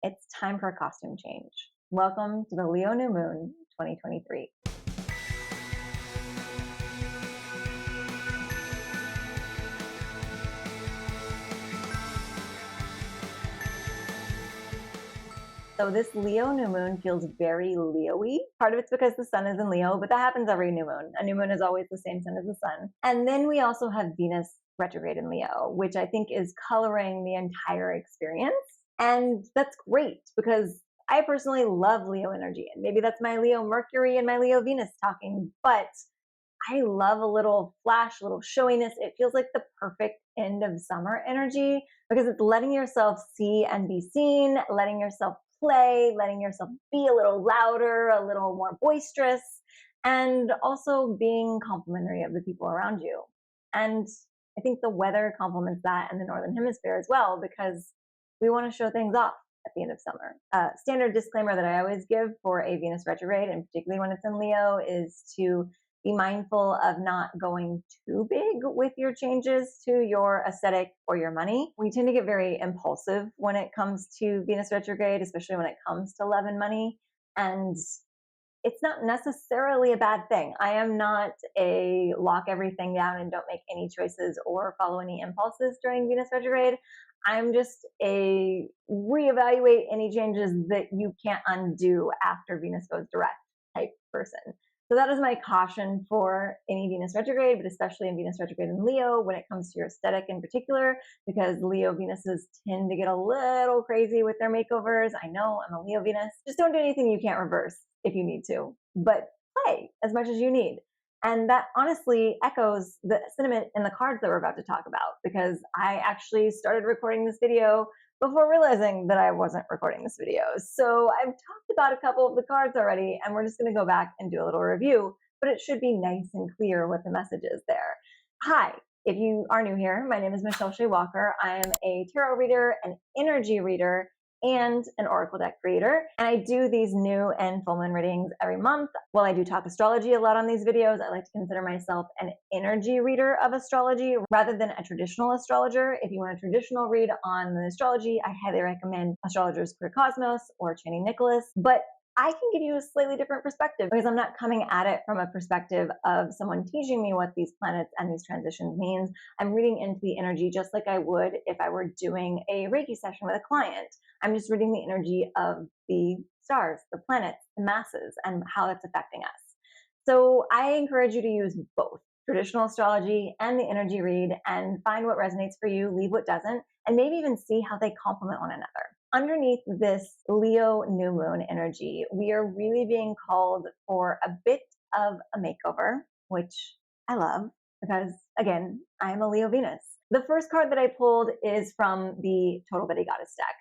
It's time for a costume change. Welcome to the Leo New Moon 2023. So this Leo new moon feels very Leo-y. Part of it's because the sun is in Leo, but that happens every new moon. A new moon is always the same sun as the sun. And then we also have Venus retrograde in Leo, which I think is coloring the entire experience. And that's great because I personally love Leo energy. And maybe that's my Leo Mercury and my Leo Venus talking, but I love a little flash, a little showiness. It feels like the perfect end of summer energy because it's letting yourself see and be seen, letting yourself play, letting yourself be a little louder, a little more boisterous, and also being complimentary of the people around you. And I think the weather complements that in the Northern Hemisphere as well because we want to show things off at the end of summer. Standard disclaimer that I always give for a Venus retrograde, and particularly when it's in Leo, is to be mindful of not going too big with your changes to your aesthetic or your money. We tend to get very impulsive when it comes to Venus retrograde, especially when it comes to love and money. And it's not necessarily a bad thing. I am not a lock everything down and don't make any choices or follow any impulses during Venus retrograde. I'm just a reevaluate any changes that you can't undo after Venus goes direct type person. So that is my caution for any Venus retrograde, but especially in Venus retrograde in Leo when it comes to your aesthetic in particular, because Leo Venuses tend to get a little crazy with their makeovers. I know I'm a Leo Venus. Just don't do anything you can't reverse if you need to, but play as much as you need. And that honestly echoes the sentiment in the cards that we're about to talk about, because I actually started recording this video before realizing that I wasn't recording this video. So I've talked about a couple of the cards already, and we're just going to go back and do a little review, but it should be nice and clear what the message is there. Hi, if you are new here, my name is Michelle Shea Walker. I am a tarot reader, an energy reader, and an oracle deck creator. And I do these new and full moon readings every month. While I do talk astrology a lot on these videos, I like to consider myself an energy reader of astrology rather than a traditional astrologer. If you want a traditional read on the astrology, I highly recommend Astrologer's Queer Cosmos or Channing Nicholas. But I can give you a slightly different perspective because I'm not coming at it from a perspective of someone teaching me what these planets and these transitions means. I'm reading into the energy just like I would if I were doing a Reiki session with a client. I'm just reading the energy of the stars, the planets, the masses, and how that's affecting us. So I encourage you to use both traditional astrology and the energy read and find what resonates for you, leave what doesn't, and maybe even see how they complement one another. Underneath this Leo new moon energy, we are really being called for a bit of a makeover, which I love because, again, I am a Leo Venus. The first card that I pulled is from the Total Betty Goddess deck.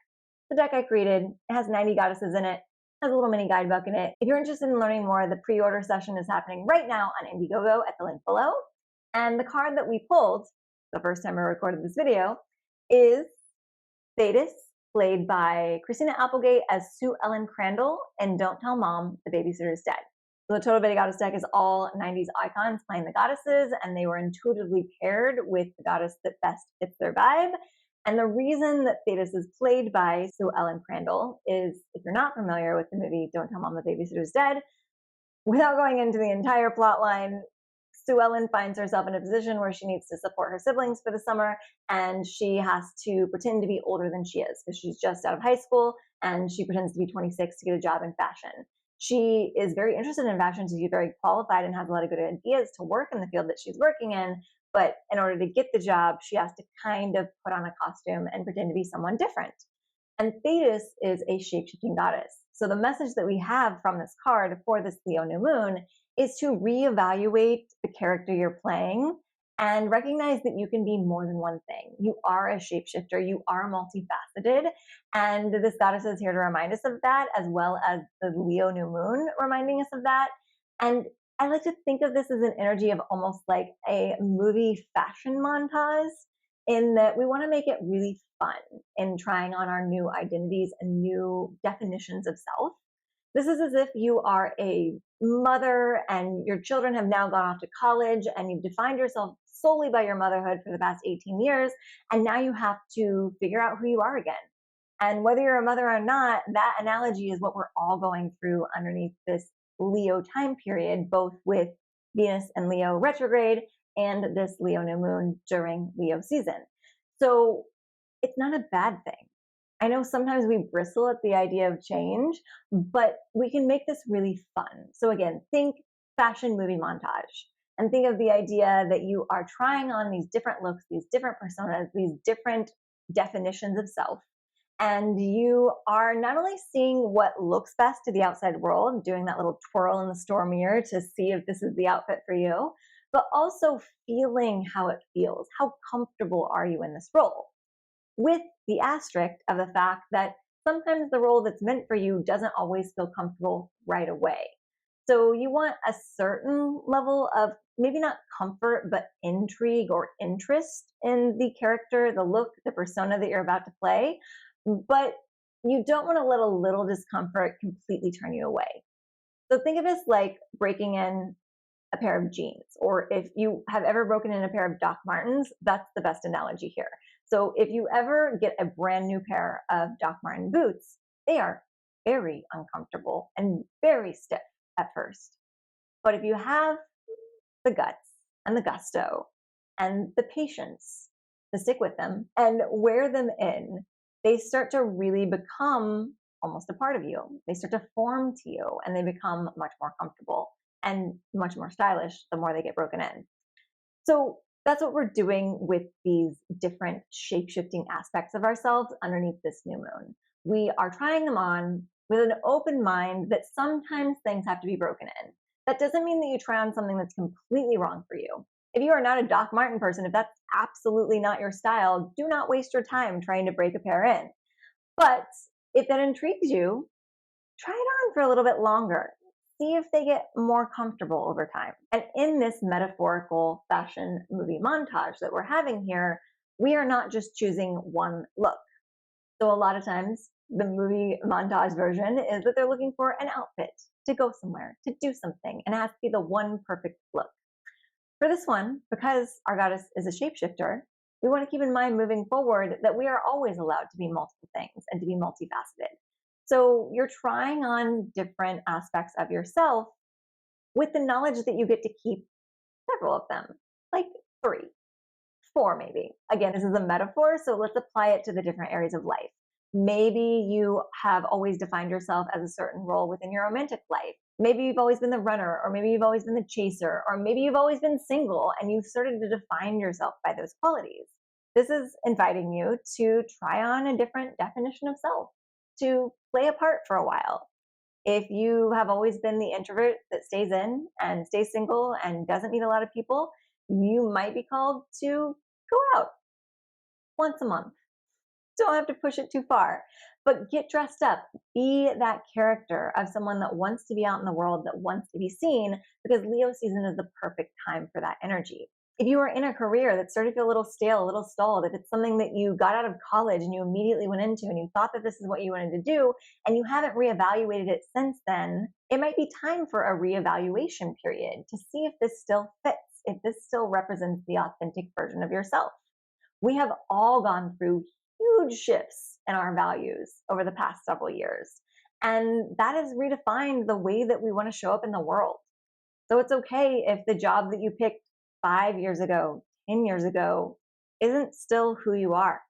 The deck I created, it has 90 goddesses in it, has a little mini guidebook in it. If you're interested in learning more, the pre-order session is happening right now on Indiegogo at the link below. And the card that we pulled, the first time I recorded this video, is Thetis, played by Christina Applegate as Sue Ellen Crandall, and Don't Tell Mom, the Babysitter's Dead. So the Total Betty Goddess deck is all 90s icons playing the goddesses, and they were intuitively paired with the goddess that best fits their vibe. And the reason that Thetis is played by Sue Ellen Crandall is, if you're not familiar with the movie Don't Tell Mom the Babysitter's Dead, without going into the entire plot line, Sue Ellen finds herself in a position where she needs to support her siblings for the summer, and she has to pretend to be older than she is because she's just out of high school, and she pretends to be 26 to get a job in fashion. She is very interested in fashion, so she's very qualified and has a lot of good ideas to work in the field that she's working in, but in order to get the job, she has to kind of put on a costume and pretend to be someone different. And Thetis is a shape-shifting goddess. So the message that we have from this card for this Leo new moon is to reevaluate the character you're playing and recognize that you can be more than one thing. You are a shapeshifter, you are multifaceted, and this goddess is here to remind us of that, as well as the Leo new moon reminding us of that. And I like to think of this as an energy of almost like a movie fashion montage, in that we want to make it really fun in trying on our new identities and new definitions of self. This is as if you are a mother and your children have now gone off to college and you've defined yourself solely by your motherhood for the past 18 years, and now you have to figure out who you are again. And whether you're a mother or not, that analogy is what we're all going through underneath this Leo time period, both with Venus and Leo retrograde and this Leo new moon during Leo season. So it's not a bad thing. I know sometimes we bristle at the idea of change, but we can make this really fun. So again, think fashion movie montage and think of the idea that you are trying on these different looks, these different personas, these different definitions of self. And you are not only seeing what looks best to the outside world, doing that little twirl in the store mirror to see if this is the outfit for you, but also feeling how it feels. How comfortable are you in this role? With the asterisk of the fact that sometimes the role that's meant for you doesn't always feel comfortable right away. So you want a certain level of maybe not comfort, but intrigue or interest in the character, the look, the persona that you're about to play. But you don't want to let a little discomfort completely turn you away. So think of this like breaking in a pair of jeans, or if you have ever broken in a pair of Doc Martens, that's the best analogy here. So if you ever get a brand new pair of Doc Marten boots, they are very uncomfortable and very stiff at first. But if you have the guts and the gusto and the patience to stick with them and wear them in, they start to really become almost a part of you. They start to form to you and they become much more comfortable and much more stylish the more they get broken in. So that's what we're doing with these different shape-shifting aspects of ourselves underneath this new moon. We are trying them on with an open mind that sometimes things have to be broken in. That doesn't mean that you try on something that's completely wrong for you. If you are not a Doc Marten person, if that's absolutely not your style, do not waste your time trying to break a pair in. But if that intrigues you, try it on for a little bit longer. See if they get more comfortable over time. And in this metaphorical fashion movie montage that we're having here, we are not just choosing one look. So a lot of times, the movie montage version is that they're looking for an outfit to go somewhere, to do something, and it has to be the one perfect look. For this one, because our goddess is a shapeshifter, we want to keep in mind moving forward that we are always allowed to be multiple things and to be multifaceted. So you're trying on different aspects of yourself with the knowledge that you get to keep several of them, like 3, 4 maybe. Again, this is a metaphor, so let's apply it to the different areas of life. Maybe you have always defined yourself as a certain role within your romantic life. Maybe you've always been the runner, or maybe you've always been the chaser, or maybe you've always been single and you've started to define yourself by those qualities. This is inviting you to try on a different definition of self, to play a part for a while. If you have always been the introvert that stays in and stays single and doesn't meet a lot of people, you might be called to go out once a month. Don't have to push it too far, but get dressed up. Be that character of someone that wants to be out in the world, that wants to be seen, because Leo season is the perfect time for that energy. If you are in a career that's starting to feel a little stale, a little stalled, if it's something that you got out of college and you immediately went into and you thought that this is what you wanted to do and you haven't reevaluated it since then, it might be time for a reevaluation period to see if this still fits, if this still represents the authentic version of yourself. We have all gone through huge shifts in our values over the past several years. And that has redefined the way that we want to show up in the world. So it's okay if the job that you picked 5 years ago, 10 years ago, isn't still who you are.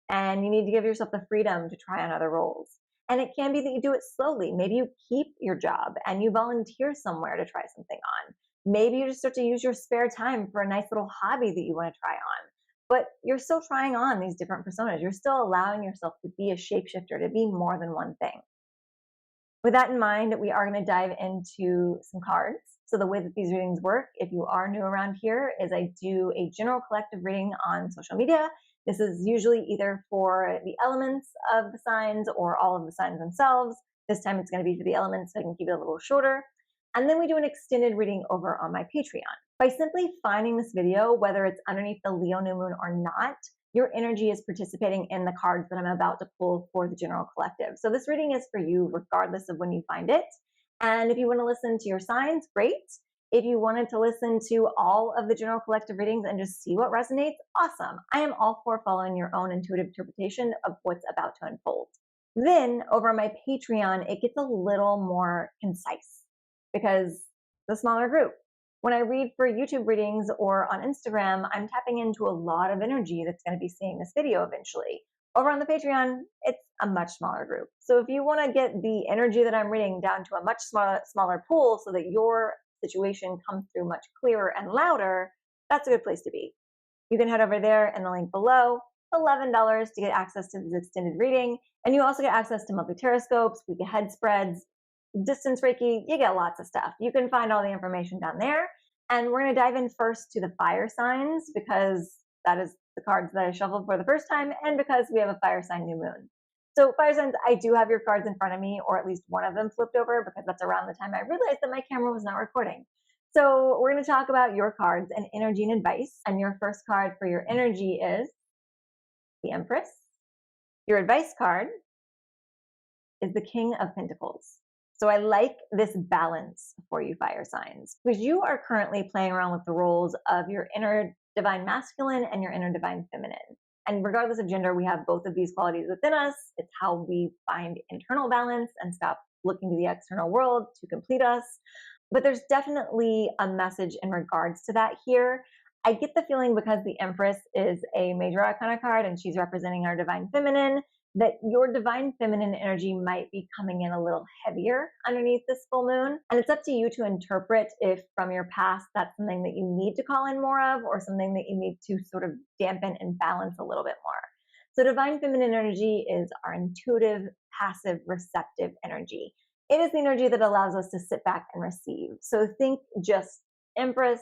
And you need to give yourself the freedom to try on other roles. And it can be that you do it slowly. Maybe you keep your job and you volunteer somewhere to try something on. Maybe you just start to use your spare time for a nice little hobby that you want to try on. But you're still trying on these different personas. You're still allowing yourself to be a shapeshifter, to be more than one thing. With that in mind, we are going to dive into some cards. So the way that these readings work, if you are new around here, is I do a general collective reading on social media. This is usually either for the elements of the signs or all of the signs themselves. This time it's going to be for the elements, so I can keep it a little shorter. And then we do an extended reading over on my Patreon. By simply finding this video, whether it's underneath the Leo new moon or not, your energy is participating in the cards that I'm about to pull for the general collective. So this reading is for you regardless of when you find it. And if you want to listen to your signs, great. If you wanted to listen to all of the general collective readings and just see what resonates, awesome. I am all for following your own intuitive interpretation of what's about to unfold. Then over on my Patreon, it gets a little more concise because the smaller group. When I read for YouTube readings or on Instagram, I'm tapping into a lot of energy that's going to be seeing this video eventually. Over on the Patreon, it's a much smaller group. So if you want to get the energy that I'm reading down to a much smaller pool so that your situation comes through much clearer and louder, that's a good place to be. You can head over there in the link below. $11 to get access to this extended reading. And you also get access to monthly teroscopes, weekly head spreads, distance Reiki. You get lots of stuff. You can find all the information down there. And we're going to dive in first to the fire signs because that is the cards that I shuffled for the first time and because we have a fire sign new moon. So fire signs, I do have your cards in front of me, or at least one of them flipped over because that's around the time I realized that my camera was not recording. So we're going to talk about your cards and energy and advice. And your first card for your energy is the Empress. Your advice card is the King of Pentacles. So I like this balance for you fire signs because you are currently playing around with the roles of your inner divine masculine and your inner divine feminine. And regardless of gender, we have both of these qualities within us. It's how we find internal balance and stop looking to the external world to complete us. But there's definitely a message in regards to that here. I get the feeling because the Empress is a major arcana card and she's representing our divine feminine, that your divine feminine energy might be coming in a little heavier underneath this full moon. And it's up to you to interpret if from your past that's something that you need to call in more of or something that you need to sort of dampen and balance a little bit more. So divine feminine energy is our intuitive, passive, receptive energy. It is the energy that allows us to sit back and receive. So think just Empress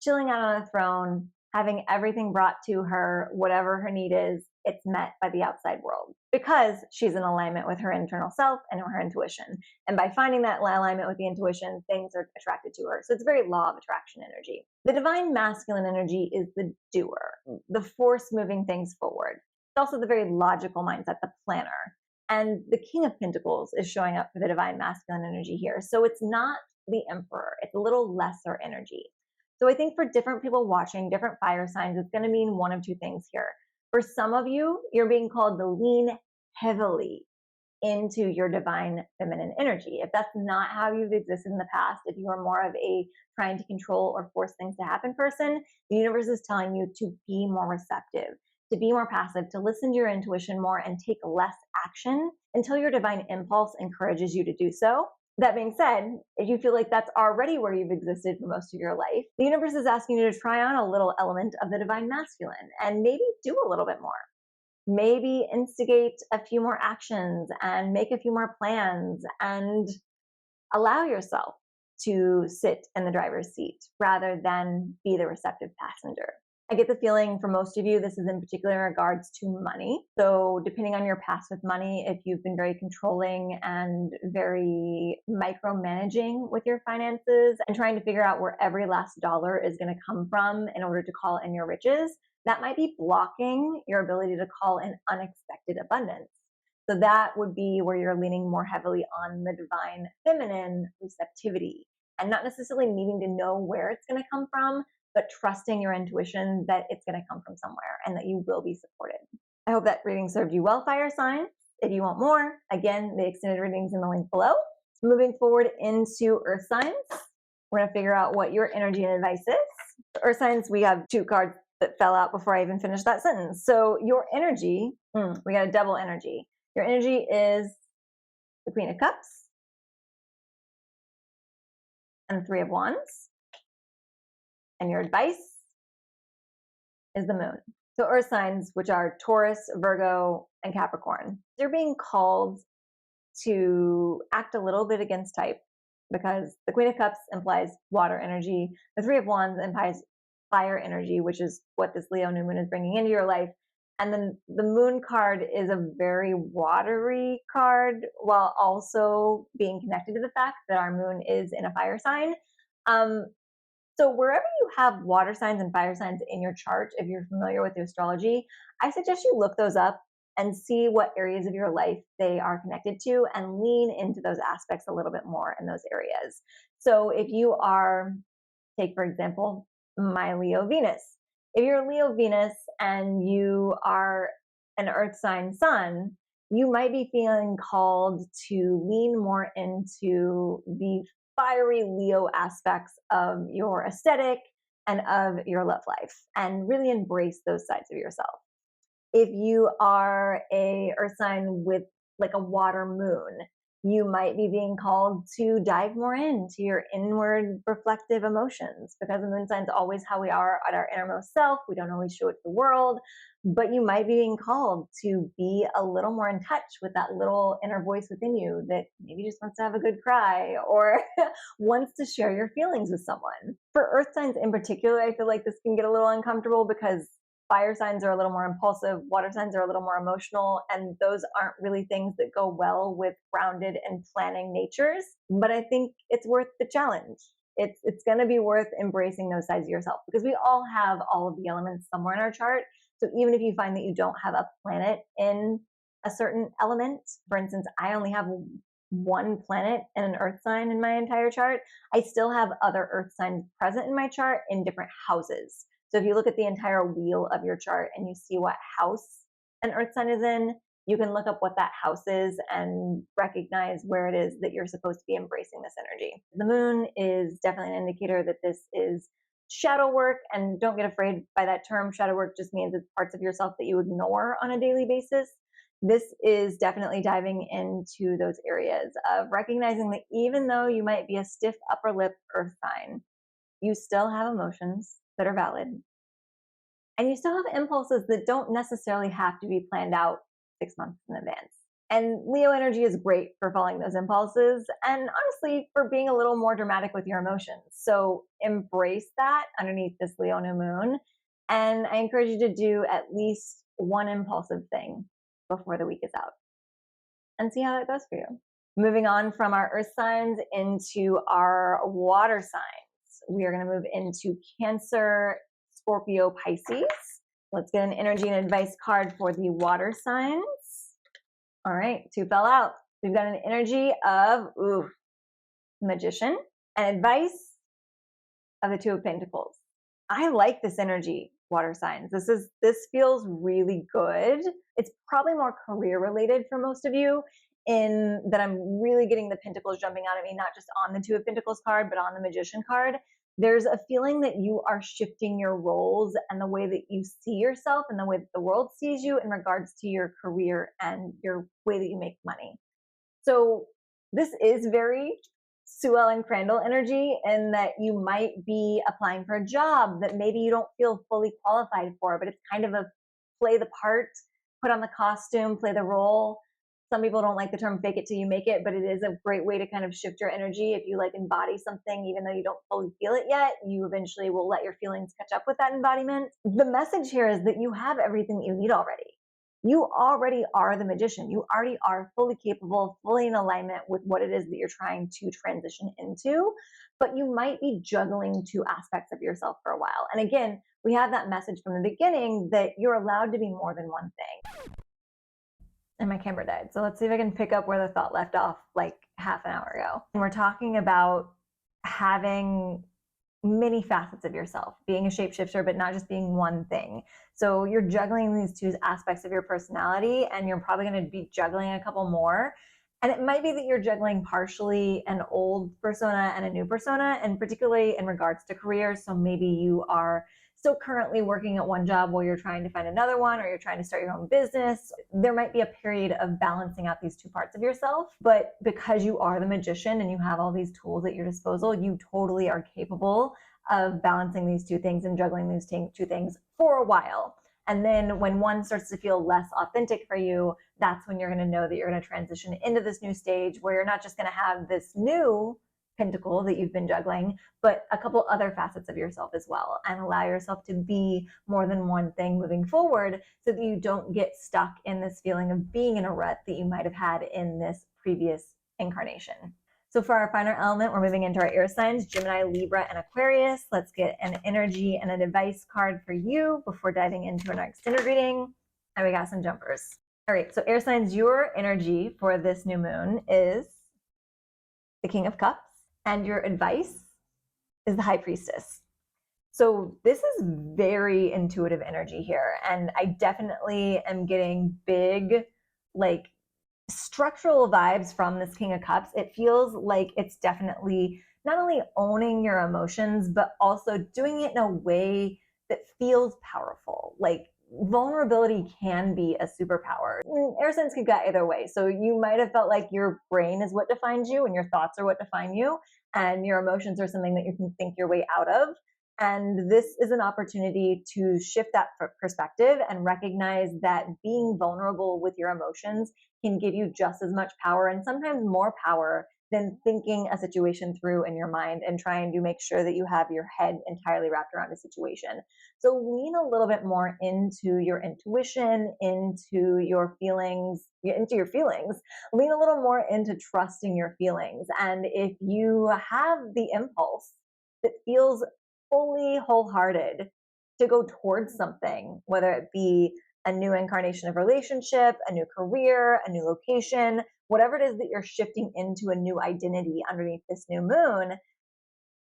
chilling out on a throne, having everything brought to her, whatever her need is, it's met by the outside world because she's in alignment with her internal self and her intuition. And by finding that alignment with the intuition, things are attracted to her. So it's very law of attraction energy. The divine masculine energy is the doer, the force moving things forward. It's also the very logical mindset, the planner. And the King of Pentacles is showing up for the divine masculine energy here. So it's not the Emperor, it's a little lesser energy. So I think for different people watching, different fire signs, it's going to mean one of two things here. For some of you, you're being called to lean heavily into your divine feminine energy. If that's not how you've existed in the past, if you are more of a trying to control or force things to happen person, the universe is telling you to be more receptive, to be more passive, to listen to your intuition more and take less action until your divine impulse encourages you to do so. That being said, if you feel like that's already where you've existed for most of your life, the universe is asking you to try on a little element of the divine masculine and maybe do a little bit more. Maybe instigate a few more actions and make a few more plans and allow yourself to sit in the driver's seat rather than be the receptive passenger. I get the feeling for most of you, this is in particular in regards to money. So depending on your past with money, if you've been very controlling and very micromanaging with your finances and trying to figure out where every last dollar is going to come from in order to call in your riches, that might be blocking your ability to call in unexpected abundance. So that would be where you're leaning more heavily on the divine feminine receptivity and not necessarily needing to know where it's going to come from, but trusting your intuition that it's going to come from somewhere and that you will be supported. I hope that reading served you well, fire signs. If you want more, again, the extended readings in the link below. Moving forward into earth signs, we're going to figure out what your energy and advice is. The earth signs, we have two cards that fell out before I even finished that sentence. So your energy, we got a double energy. Your energy is the Queen of Cups and the Three of Wands. And your advice is the moon. So earth signs, which are Taurus, Virgo, and Capricorn, they're being called to act a little bit against type because the Queen of Cups implies water energy. The Three of Wands implies fire energy, which is what this Leo new moon is bringing into your life. And then the moon card is a very watery card while also being connected to the fact that our moon is in a fire sign. So wherever you have water signs and fire signs in your chart, if you're familiar with the astrology, I suggest you look those up and see what areas of your life they are connected to and lean into those aspects a little bit more in those areas. So if you are, take for example, my Leo Venus. If you're Leo Venus and you are an earth sign sun, you might be feeling called to lean more into the fiery Leo aspects of your aesthetic and of your love life, and really embrace those sides of yourself. If you are a earth sign with like a water moon, you might be being called to dive more into your inward reflective emotions, because the moon sign's always how we are at our innermost self. We don't always show it to the world, but you might be being called to be a little more in touch with that little inner voice within you that maybe just wants to have a good cry or wants to share your feelings with someone. For earth signs in particular, I feel like this can get a little uncomfortable because fire signs are a little more impulsive, water signs are a little more emotional, and those aren't really things that go well with grounded and planning natures. But I think it's worth the challenge. It's going to be worth embracing those sides of yourself, because we all have all of the elements somewhere in our chart. So even if you find that you don't have a planet in a certain element, for instance, I only have one planet and an earth sign in my entire chart, I still have other earth signs present in my chart in different houses. So if you look at the entire wheel of your chart and you see what house an earth sign is in, you can look up what that house is and recognize where it is that you're supposed to be embracing this energy. The moon is definitely an indicator that this is shadow work, and don't get afraid by that term. Shadow work just means it's parts of yourself that you ignore on a daily basis. This is definitely diving into those areas of recognizing that even though you might be a stiff upper lip earth sign, you still have emotions that are valid. And you still have impulses that don't necessarily have to be planned out 6 months in advance. And Leo energy is great for following those impulses and honestly for being a little more dramatic with your emotions. So embrace that underneath this Leo new moon. And I encourage you to do at least one impulsive thing before the week is out and see how that goes for you. Moving on from our earth signs into our water signs. We are going to move into Cancer, Scorpio, Pisces. Let's get an energy and advice card for the water signs. All right, 2 fell out. We've got an energy of Magician and advice of the 2 of Pentacles. I like this energy, water signs. This feels really good. It's probably more career related for most of you, in that I'm really getting the Pentacles jumping out at me, not just on the 2 of Pentacles card, but on the Magician card. There's a feeling that you are shifting your roles and the way that you see yourself and the way that the world sees you in regards to your career and your way that you make money. So this is very Sue Ellen Crandall energy, in that you might be applying for a job that maybe you don't feel fully qualified for, but it's kind of a play the part, put on the costume, play the role. Some people don't like the term fake it till you make it, but it is a great way to kind of shift your energy. If you like embody something, even though you don't fully feel it yet, you eventually will let your feelings catch up with that embodiment. The message here is that you have everything that you need already. You already are the magician. You already are fully capable, fully in alignment with what it is that you're trying to transition into, but you might be juggling 2 aspects of yourself for a while. And again, we have that message from the beginning that you're allowed to be more than one thing. And my camera died. So let's see if I can pick up where the thought left off like half an hour ago. And we're talking about having many facets of yourself, being a shapeshifter, but not just being one thing. So you're juggling these 2 aspects of your personality, and you're probably going to be juggling a couple more. And it might be that you're juggling partially an old persona and a new persona, and particularly in regards to career. So maybe you are still currently working at one job while you're trying to find another one, or you're trying to start your own business. There might be a period of balancing out these 2 parts of yourself, but because you are the magician and you have all these tools at your disposal, you totally are capable of balancing these 2 things and juggling these 2 things for a while. And then when one starts to feel less authentic for you, that's when you're going to know that you're going to transition into this new stage where you're not just going to have this new pentacle that you've been juggling, but a couple other facets of yourself as well, and allow yourself to be more than one thing moving forward, so that you don't get stuck in this feeling of being in a rut that you might have had in this previous incarnation. So for our final element, we're moving into our air signs, Gemini, Libra, and Aquarius. Let's get an energy and an advice card for you before diving into our extended reading. And we got some jumpers. All right, so air signs, your energy for this new moon is the King of Cups, and your advice is the High Priestess. So this is very intuitive energy here, and I definitely am getting big, like, structural vibes from this King of Cups. It feels like it's definitely not only owning your emotions, but also doing it in a way that feels powerful. Like, vulnerability can be a superpower. Air signs could go either way. So you might have felt like your brain is what defines you and your thoughts are what define you, and your emotions are something that you can think your way out of. And this is an opportunity to shift that perspective and recognize that being vulnerable with your emotions can give you just as much power, and sometimes more power, than thinking a situation through in your mind and trying to make sure that you have your head entirely wrapped around a situation. So lean a little bit more into your intuition, into your feelings, lean a little more into trusting your feelings. And if you have the impulse that feels fully wholehearted to go towards something, whether it be a new incarnation of relationship, a new career, a new location, whatever it is that you're shifting into a new identity underneath this new moon,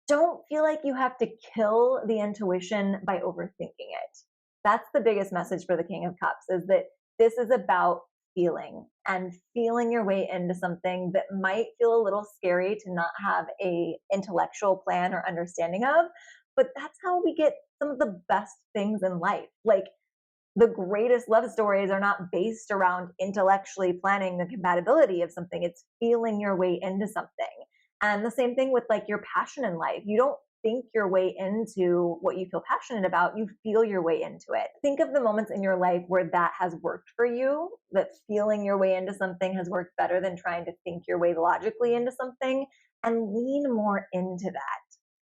don't feel like you have to kill the intuition by overthinking it. That's the biggest message for the King of Cups, is that this is about feeling and feeling your way into something that might feel a little scary to not have a intellectual plan or understanding of, but that's how we get some of the best things in life. Like, the greatest love stories are not based around intellectually planning the compatibility of something. It's feeling your way into something. And the same thing with, like, your passion in life. You don't think your way into what you feel passionate about, you feel your way into it. Think of the moments in your life where that has worked for you, that feeling your way into something has worked better than trying to think your way logically into something, and lean more into that.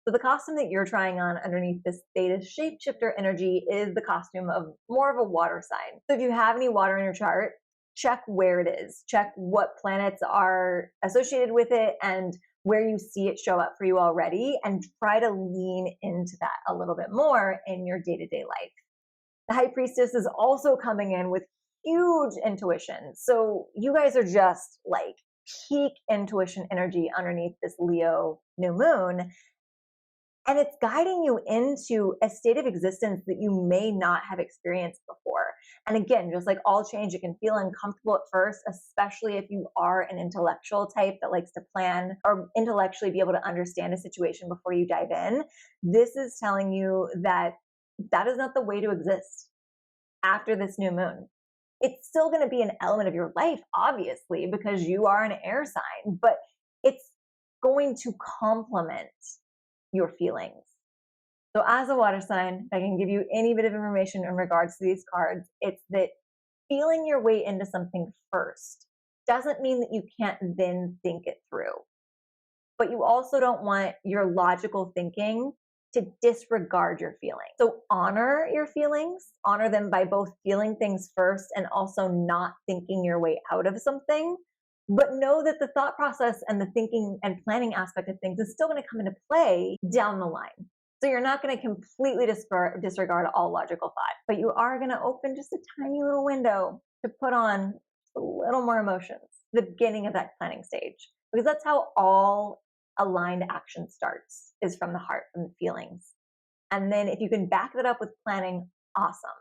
So the costume that you're trying on underneath this Theta shapeshifter energy is the costume of more of a water sign. So if you have any water in your chart, check where it is. Check what planets are associated with it and where you see it show up for you already, and try to lean into that a little bit more in your day-to-day life. The High Priestess is also coming in with huge intuition. So you guys are just like peak intuition energy underneath this Leo new moon. And it's guiding you into a state of existence that you may not have experienced before. And again, just like all change, it can feel uncomfortable at first, especially if you are an intellectual type that likes to plan or intellectually be able to understand a situation before you dive in. This is telling you that that is not the way to exist after this new moon. It's still going to be an element of your life, obviously, because you are an air sign, but it's going to complement your feelings. So as a water sign, if I can give you any bit of information in regards to these cards, it's that feeling your way into something first doesn't mean that you can't then think it through. But you also don't want your logical thinking to disregard your feelings. So honor your feelings, honor them by both feeling things first and also not thinking your way out of something. But know that the thought process and the thinking and planning aspect of things is still going to come into play down the line. So you're not going to completely disregard all logical thought, but you are going to open just a tiny little window to put on a little more emotions at the beginning of that planning stage. Because that's how all aligned action starts, is from the heart, from the feelings. And then if you can back that up with planning, awesome.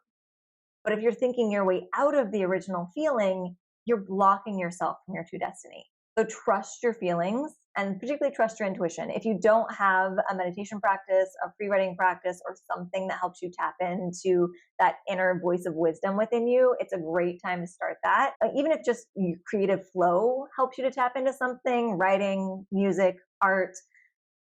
But if you're thinking your way out of the original feeling, you're blocking yourself from your true destiny. So trust your feelings, and particularly trust your intuition. If you don't have a meditation practice, a free writing practice, or something that helps you tap into that inner voice of wisdom within you, it's a great time to start that. Even if just your creative flow helps you to tap into something, writing, music, art,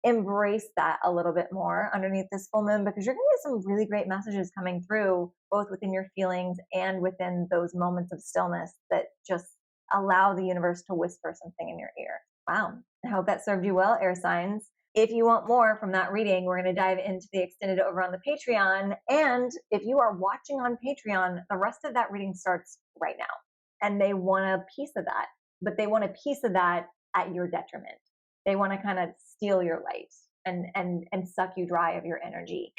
embrace that a little bit more underneath this full moon, because you're going to get some really great messages coming through, both within your feelings and within those moments of stillness that just allow the universe to whisper something in your ear. Wow. I hope that served you well, air signs. If you want more from that reading, we're going to dive into the extended over on the Patreon. And if you are watching on Patreon, the rest of that reading starts right now. And they want a piece of that, but they want a piece of that at your detriment. They want to kind of steal your light and suck you dry of your energy.